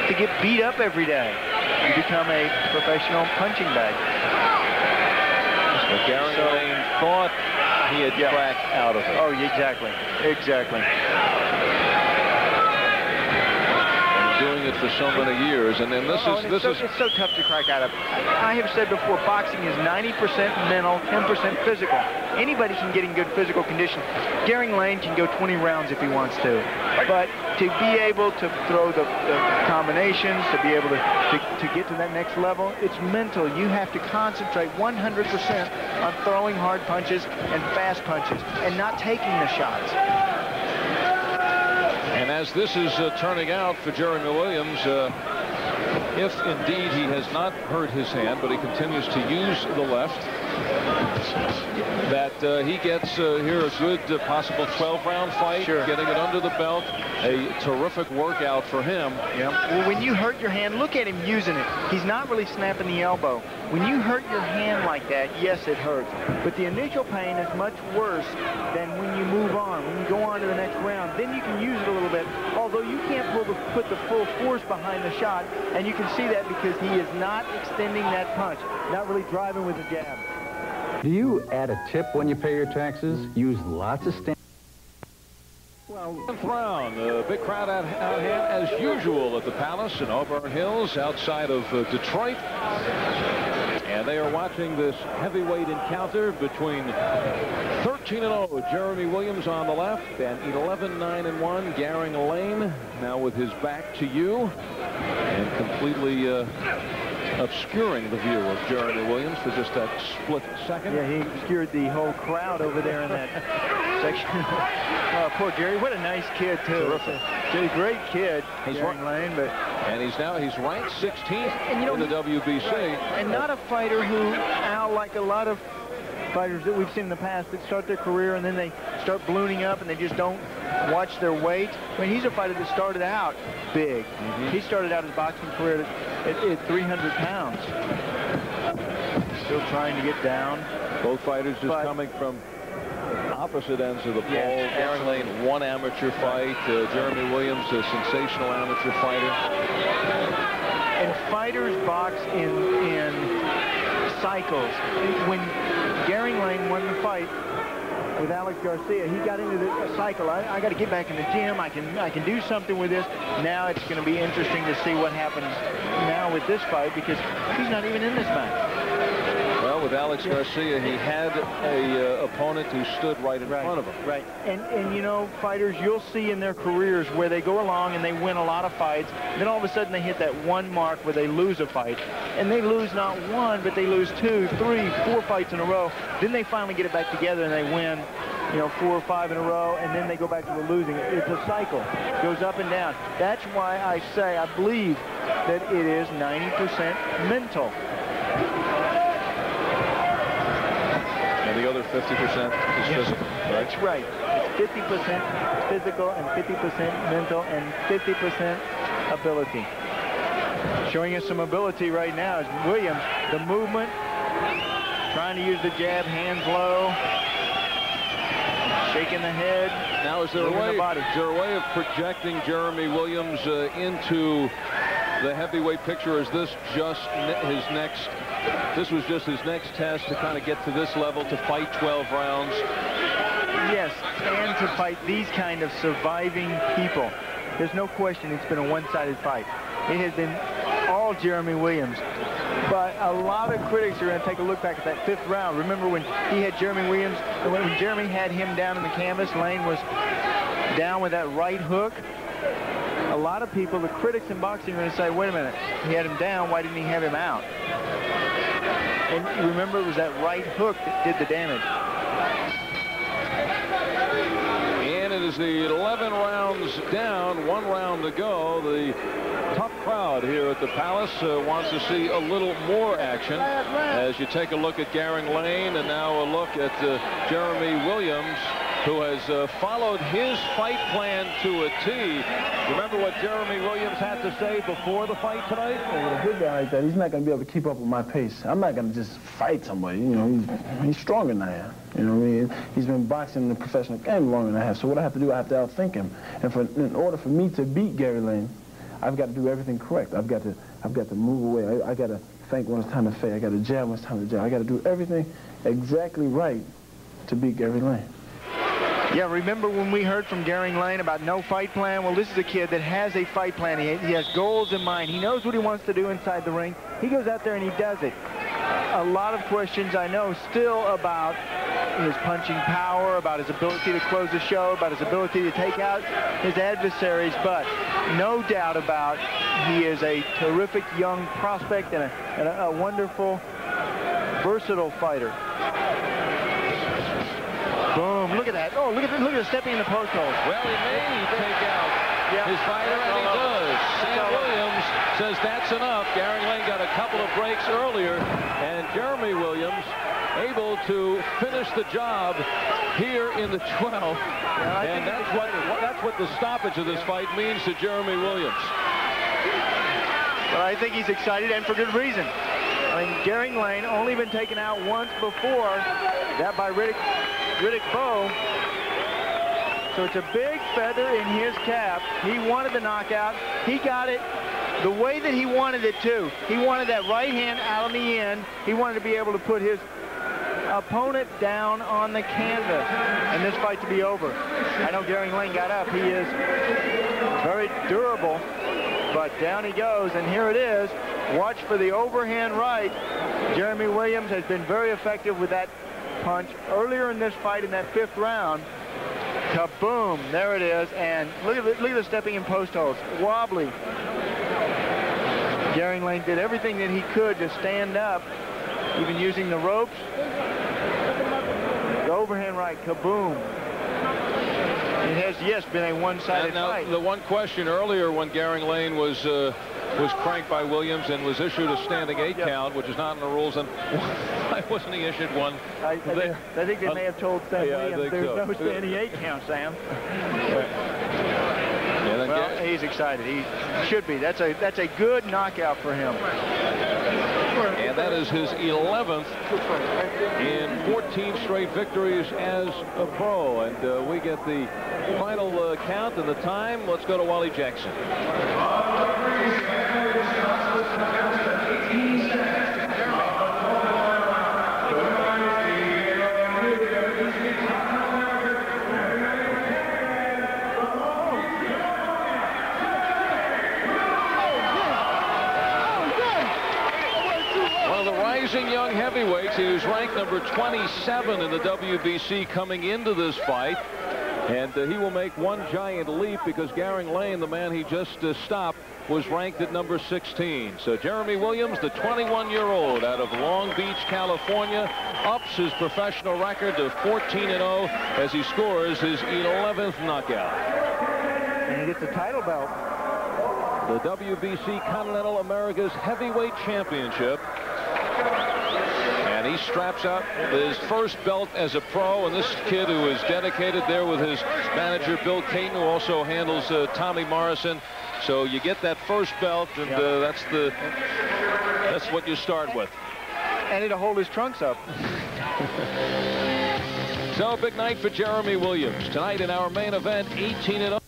to get beat up every day. You become a professional punching bag. But Garing Lane thought he had cracked out of it. Oh, exactly. Exactly. Doing it for so many years, and then it's so tough to crack out of. I have said before, boxing is 90% mental, 10% physical. Anybody can get in good physical condition. Garing Lane can go 20 rounds if he wants to, but to be able to throw the combinations, to be able to get to that next level, it's mental. You have to concentrate 100% on throwing hard punches and fast punches and not taking the shots. And as this is turning out for Jeremy Williams, if indeed he has not hurt his hand, but he continues to use the left, that he gets here a good possible 12-round fight, getting it under the belt. A terrific workout for him. Yeah. Well, when you hurt your hand, look at him using it. He's not really snapping the elbow. When you hurt your hand like that, yes, it hurts. But the initial pain is much worse than when you move on. When you go on to the next round, then you can use it a little bit. Although you can't put the full force behind the shot, and you can see that because he is not extending that punch, not really driving with the jab. Do you add a tip when you pay your taxes? Use lots of stamps? Well, 10th round, a big crowd out here as usual at the Palace in Auburn Hills outside of Detroit. And they are watching this heavyweight encounter between 13-0 Jeremy Williams on the left and 11-9-1 Garing Lane, now with his back to you and completely obscuring the view of Jeremy Williams for just that split second. Yeah, he obscured the whole crowd over there in that section. Poor Jerry, what a nice kid too. Terrific. He's a great kid, Garing Lane, but and he's ranked 16th in the WBC. And not a fighter who, Al, like a lot of fighters that we've seen in the past that start their career and then they start ballooning up and they just don't watch their weight. I mean, he's a fighter that started out big. He started out his boxing career at 300 pounds. Still trying to get down. Both fighters just coming from opposite ends of the ball. Garing Lane, one amateur fight. Jeremy Williams, a sensational amateur fighter. And fighters box in cycles. When Garing Lane won the fight with Alex Garcia, he got into a cycle. I got to get back in the gym. I can do something with this. Now it's going to be interesting to see what happens now with this fight because he's not even in this match. Well, with Alex Garcia, he had a opponent who stood right in front of him. Right. And you know, fighters, you'll see in their careers where they go along and they win a lot of fights. Then all of a sudden they hit that one mark where they lose a fight. And they lose not one, but they lose 2, 3, 4 fights in a row. Then they finally get it back together and they win, you know, 4 or 5 in a row, and then they go back to the losing. It's a cycle. It goes up and down. That's why I say I believe that it is 90% mental. And the other 50% is physical. That's right. It's 50% physical and 50% mental and 50% ability. Showing us some ability right now is Williams. The movement, trying to use the jab, hands low, shaking the head. Now, is there a way of projecting Jeremy Williams into the heavyweight picture? Is this just his next? This was just his next test to kind of get to this level, to fight 12 rounds. Yes, and to fight these kind of surviving people. There's no question it's been a one-sided fight. It has been all Jeremy Williams. But a lot of critics are going to take a look back at that 5th round. Remember when he had Jeremy Williams, when Jeremy had him down in the canvas, Lane was down with that right hook. A lot of people, the critics in boxing, are going to say, wait a minute, he had him down, why didn't he have him out? And remember, it was that right hook that did the damage. And it is the 11 rounds down, 1 round to go. The tough crowd here at the Palace wants to see a little more action. As you take a look at Garing Lane and now a look at Jeremy Williams, who has followed his fight plan to a T. Remember what Jeremy Williams had to say before the fight tonight? With a big guy like that, he's not going to be able to keep up with my pace. I'm not going to just fight somebody. You know, he's stronger than I am. You know what I mean? He's been boxing in the professional game longer than I have. So what I have to do, I have to outthink him. And in order for me to beat Garing Lane, I've got to do everything correct. I've got to move away. I got to feint when it's time to feint. I got to jab when it's time to jab. I got to do everything exactly right to beat Garing Lane. Yeah, remember when we heard from Garing Lane about no fight plan? Well, this is a kid that has a fight plan. He has goals in mind. He knows what he wants to do inside the ring. He goes out there and he does it. A lot of questions, I know, still about his punching power, about his ability to close the show, about his ability to take out his adversaries, but no doubt about he is a terrific young prospect and a wonderful, versatile fighter. Boom, look at that. Oh, look at the stepping in the post hole. Well, he may take out his fighter, and he does. Sam Williams says that's enough. Garing Lane got a couple of breaks earlier, and Jeremy Williams able to finish the job here in the 12th. And that's what the stoppage of this fight means to Jeremy Williams. Well, I think he's excited, and for good reason. I mean, Garing Lane only been taken out once before, that by Riddick Bowe. So it's a big feather in his cap. He wanted the knockout. He got it the way that he wanted it to. He wanted that right hand out on the end. He wanted to be able to put his opponent down on the canvas and this fight to be over. I know Garing Lane got up. He is very durable, but down he goes, and here it is. Watch for the overhand right. Jeremy Williams has been very effective with that punch earlier in this fight in that 5th round. Kaboom, there it is, and look at the stepping in post holds, wobbly. Garing Lane did everything that he could to stand up, even using the ropes. The overhand right, kaboom. It has, yes, been a one-sided fight. The one question earlier when Garing Lane was cranked by Williams and was issued a standing 8 count, which is not in the rules, and why wasn't he issued one? I think they may have told Sam Williams there's no standing 8 count, Sam. Well, he's excited. He should be. That's a good knockout for him. And that is his 11th in 14 straight victories as a pro. And we get the final count and the time. Let's go to Wally Jackson. Young heavyweights. He was ranked number 27 in the WBC coming into this fight, and he will make one giant leap because Garing Lane, the man he just stopped, was ranked at number 16. So Jeremy Williams, the 21-year-old out of Long Beach, California, ups his professional record to 14-0 as he scores his 11th knockout. And he gets the title belt. The WBC Continental America's Heavyweight Championship. And he straps up his first belt as a pro, and this kid who is dedicated there with his manager Bill Caton, who also handles Tommy Morrison. So you get that first belt, and that's what you start with. And it'll hold his trunks up. So a big night for Jeremy Williams tonight in our main event. 18-0